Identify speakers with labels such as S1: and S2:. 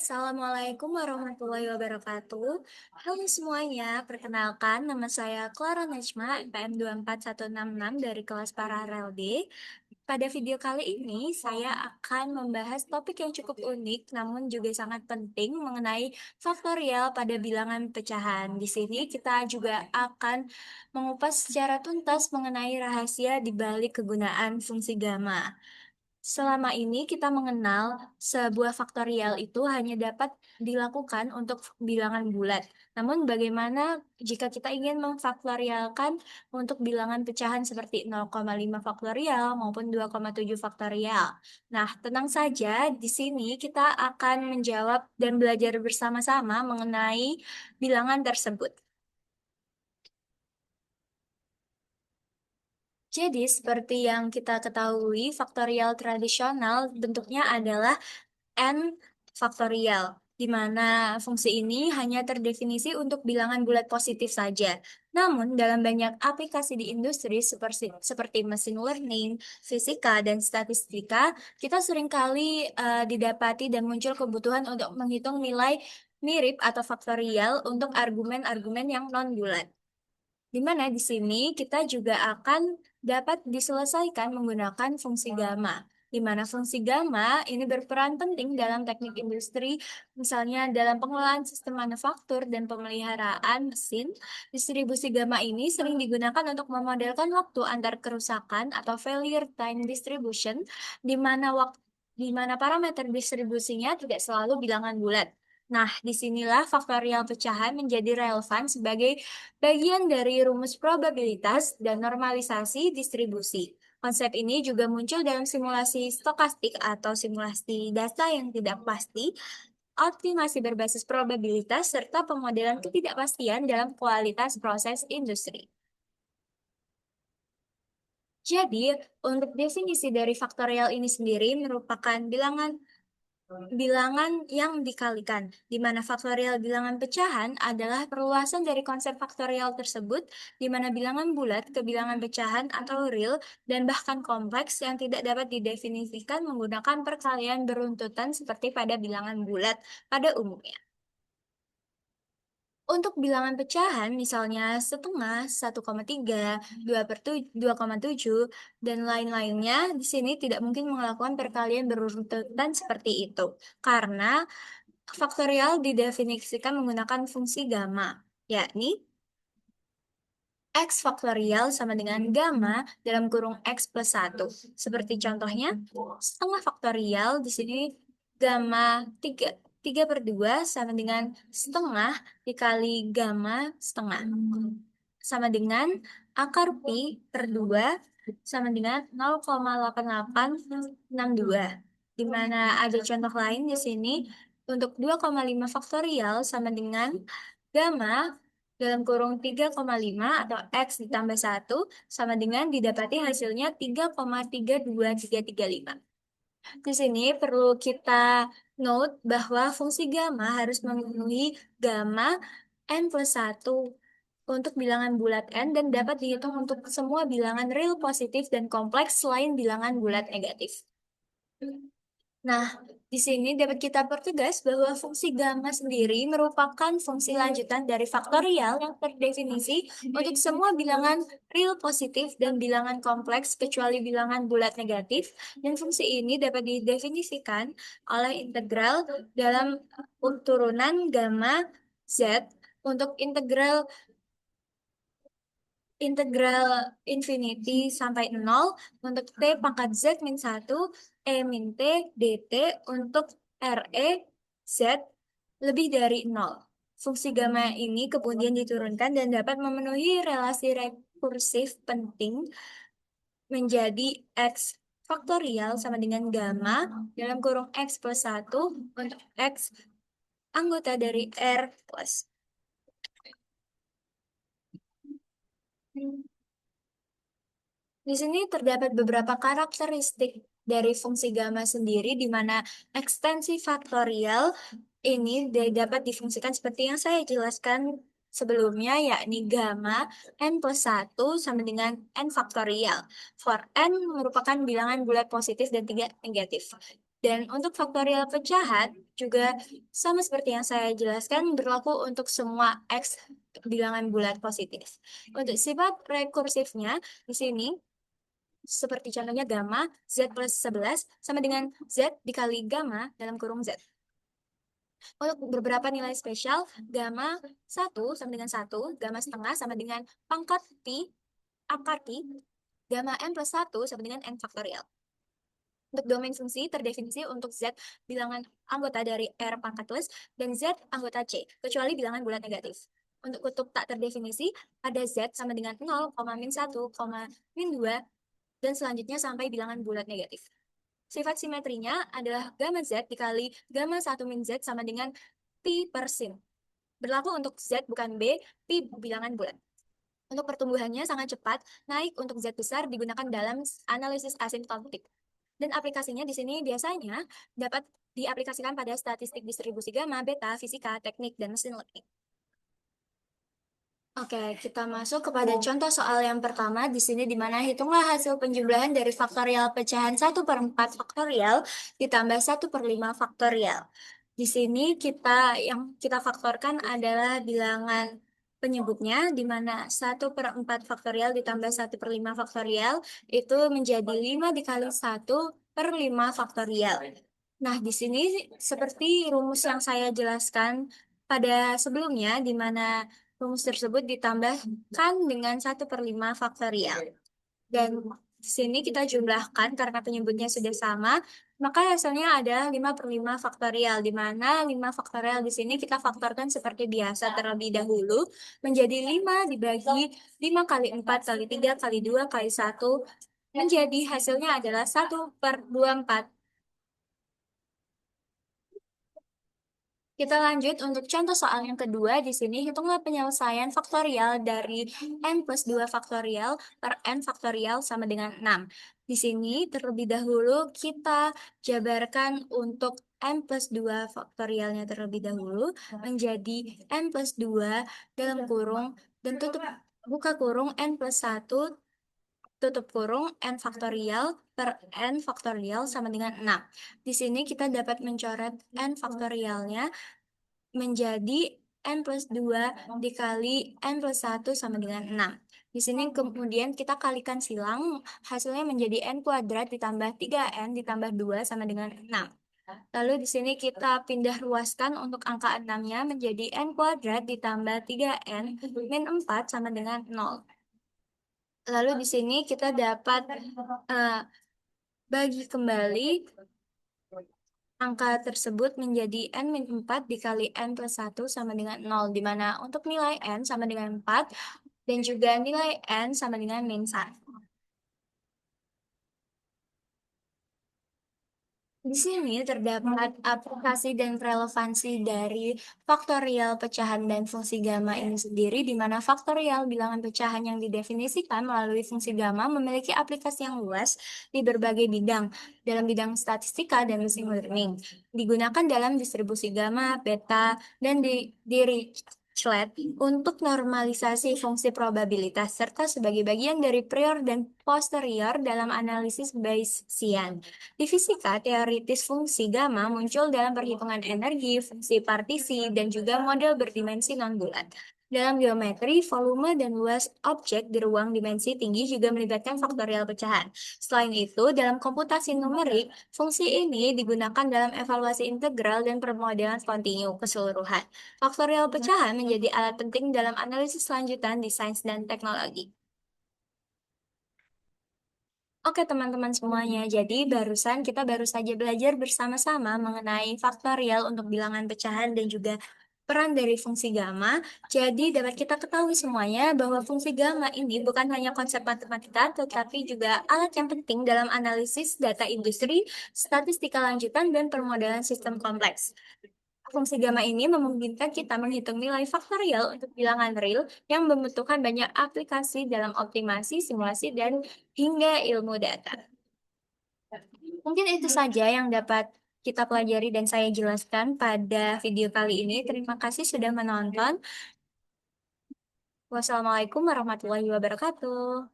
S1: Assalamualaikum warahmatullahi wabarakatuh. Halo semuanya, perkenalkan nama saya Clara Najma, IPM 24166 dari kelas Paralel D. Pada video kali ini, saya akan membahas topik yang cukup unik namun juga sangat penting mengenai faktorial pada bilangan pecahan. Di sini kita juga akan mengupas secara tuntas mengenai rahasia di balik kegunaan fungsi gamma. Selama ini kita mengenal sebuah faktorial itu hanya dapat dilakukan untuk bilangan bulat. Namun bagaimana jika kita ingin memfaktorialkan untuk bilangan pecahan seperti 0,5 faktorial maupun 2,7 faktorial? Nah, tenang saja, di sini kita akan menjawab dan belajar bersama-sama mengenai bilangan tersebut. Jadi, seperti yang kita ketahui, faktorial tradisional bentuknya adalah N faktorial, di mana fungsi ini hanya terdefinisi untuk bilangan bulat positif saja. Namun, dalam banyak aplikasi di industri seperti machine learning, fisika, dan statistika, kita seringkali didapati dan muncul kebutuhan untuk menghitung nilai mirip atau faktorial untuk argumen-argumen yang non-bulat. Di mana di sini kita juga akan dapat diselesaikan menggunakan fungsi gamma. Di mana fungsi gamma ini berperan penting dalam teknik industri, misalnya dalam pengelolaan sistem manufaktur dan pemeliharaan mesin. Distribusi gamma ini sering digunakan untuk memodelkan waktu antar kerusakan atau failure time distribution, di mana parameter distribusinya tidak selalu bilangan bulat. Nah, disinilah faktorial pecahan menjadi relevan sebagai bagian dari rumus probabilitas dan normalisasi distribusi. Konsep ini juga muncul dalam simulasi stokastik atau simulasi data yang tidak pasti, optimasi berbasis probabilitas, serta pemodelan ketidakpastian dalam kualitas proses industri. Jadi, untuk definisi dari faktorial ini sendiri merupakan bilangan yang dikalikan, di mana faktorial bilangan pecahan adalah perluasan dari konsep faktorial tersebut, di mana bilangan bulat ke bilangan pecahan atau real dan bahkan kompleks yang tidak dapat didefinisikan menggunakan perkalian beruntutan seperti pada bilangan bulat pada umumnya. Untuk bilangan pecahan, misalnya setengah, 1,3, 2/7, dan lain-lainnya, di sini tidak mungkin melakukan perkalian berurutan seperti itu. Karena faktorial didefinisikan menggunakan fungsi gamma, yakni X faktorial sama dengan gamma dalam kurung X plus 1. Seperti contohnya, setengah faktorial di sini gamma 3/2 sama dengan setengah dikali gamma setengah. Sama dengan akar pi per 2 sama dengan 0,8862. Di mana ada contoh lain di sini untuk 2,5 faktorial sama dengan gamma dalam kurung 3,5 atau X ditambah 1 sama dengan didapati hasilnya 3,32335. Di sini perlu kita note bahwa fungsi gamma harus memenuhi gamma n plus 1 untuk bilangan bulat n dan dapat dihitung untuk semua bilangan real positif dan kompleks selain bilangan bulat negatif. Nah, di sini dapat kita pertegas bahwa fungsi gamma sendiri merupakan fungsi lanjutan dari faktorial yang terdefinisi untuk semua bilangan real positif dan bilangan kompleks kecuali bilangan bulat negatif, dan fungsi ini dapat didefinisikan oleh integral dalam turunan gamma z untuk integral infinity sampai 0 untuk T pangkat Z min 1 E min T dt untuk RE Z lebih dari 0. Fungsi gamma ini kemudian diturunkan dan dapat memenuhi relasi rekursif penting menjadi X faktorial sama dengan gamma dalam kurung X plus 1 untuk X anggota dari R plus. Di sini terdapat beberapa karakteristik dari fungsi gamma sendiri, di mana ekstensi faktorial ini dapat difungsikan seperti yang saya jelaskan sebelumnya, yakni gamma n plus 1 sama dengan n faktorial. For n merupakan bilangan bulat positif dan 3 negatif. Dan untuk faktorial pecahan juga sama seperti yang saya jelaskan berlaku untuk semua X bilangan bulat positif. Untuk sifat rekursifnya di sini seperti contohnya gamma Z plus 11 sama dengan Z dikali gamma dalam kurung Z. Untuk beberapa nilai spesial, gamma 1 sama dengan 1, gamma setengah sama dengan pangkat Pi, akar Pi, gamma n plus 1 sama dengan n faktorial. Untuk domain fungsi terdefinisi untuk Z bilangan anggota dari R pangkat plus dan Z anggota C, kecuali bilangan bulat negatif. Untuk kutub tak terdefinisi, ada Z sama dengan 0, min 1, min 2, dan selanjutnya sampai bilangan bulat negatif. Sifat simetrinya adalah gamma Z dikali gamma 1 min Z sama dengan Pi per sin. Berlaku untuk Z bukan B, Pi bilangan bulat. Untuk pertumbuhannya sangat cepat, naik untuk Z besar digunakan dalam analisis asimptotik. Dan aplikasinya di sini biasanya dapat diaplikasikan pada statistik distribusi gamma, beta, fisika, teknik, dan mesin learning. Oke, kita masuk kepada contoh soal yang pertama di sini di mana hitunglah hasil penjumlahan dari faktorial pecahan 1/4 faktorial ditambah 1/5 faktorial. Di sini yang kita faktorkan adalah bilangan penyebutnya di mana 1/4 faktorial ditambah 1/5 faktorial itu menjadi 5 dikali 1/5 faktorial. Nah, di sini seperti rumus yang saya jelaskan pada sebelumnya di mana rumus tersebut ditambahkan dengan 1/5 faktorial. Dan di sini kita jumlahkan karena penyebutnya sudah sama, maka hasilnya ada 5/5 faktorial, di mana 5 faktorial di sini kita faktorkan seperti biasa terlebih dahulu, menjadi 5 dibagi 5 kali 4 kali 3 kali 2 kali 1, menjadi hasilnya adalah 1/24. Kita lanjut untuk contoh soal yang kedua. Di sini hitunglah penyelesaian faktorial dari n plus 2 faktorial per n faktorial sama dengan 6. Di sini terlebih dahulu kita jabarkan untuk n plus 2 faktorialnya terlebih dahulu menjadi n plus 2 dalam kurung dan buka kurung n plus 1 tutup kurung n faktorial per n faktorial sama dengan 6. Di sini kita dapat mencoret n faktorialnya menjadi n plus 2 dikali n plus 1 sama dengan 6. Di sini kemudian kita kalikan silang, hasilnya menjadi n kuadrat ditambah 3n ditambah 2 sama dengan 6. Lalu di sini kita pindah ruaskan untuk angka 6-nya menjadi n kuadrat ditambah 3n min 4 sama dengan 0. Lalu di sini kita dapat bagi kembali angka tersebut menjadi n-4 dikali n plus 1 sama dengan 0, di mana untuk nilai n sama dengan 4 dan juga nilai n sama dengan min 1. Di sini terdapat aplikasi dan relevansi dari faktorial pecahan dan fungsi gamma ini sendiri, di mana faktorial bilangan pecahan yang didefinisikan melalui fungsi gamma memiliki aplikasi yang luas di berbagai bidang, dalam bidang statistika dan machine learning. Digunakan dalam distribusi gamma, beta, dan Dirichlet untuk normalisasi fungsi probabilitas, serta sebagai bagian dari prior dan posterior dalam analisis Bayesian. Di fisika, teoritis fungsi gamma muncul dalam perhitungan energi, fungsi partisi, dan juga model berdimensi non-bulat. Dalam geometri, volume dan luas objek di ruang dimensi tinggi juga melibatkan faktorial pecahan. Selain itu, dalam komputasi numerik, fungsi ini digunakan dalam evaluasi integral dan permodelan kontinu keseluruhan. Faktorial pecahan menjadi alat penting dalam analisis lanjutan di sains dan teknologi. Oke teman-teman semuanya, jadi barusan kita baru saja belajar bersama-sama mengenai faktorial untuk bilangan pecahan dan juga peran dari fungsi gamma. Jadi dapat kita ketahui semuanya bahwa fungsi gamma ini bukan hanya konsep matematika, tetapi juga alat yang penting dalam analisis data industri, statistika lanjutan, dan permodelan sistem kompleks. Fungsi gamma ini memungkinkan kita menghitung nilai faktorial untuk bilangan real yang membutuhkan banyak aplikasi dalam optimasi, simulasi, dan hingga ilmu data. Mungkin itu saja yang dapat kita pelajari dan saya jelaskan pada video kali ini. Terima kasih sudah menonton. Wassalamualaikum warahmatullahi wabarakatuh.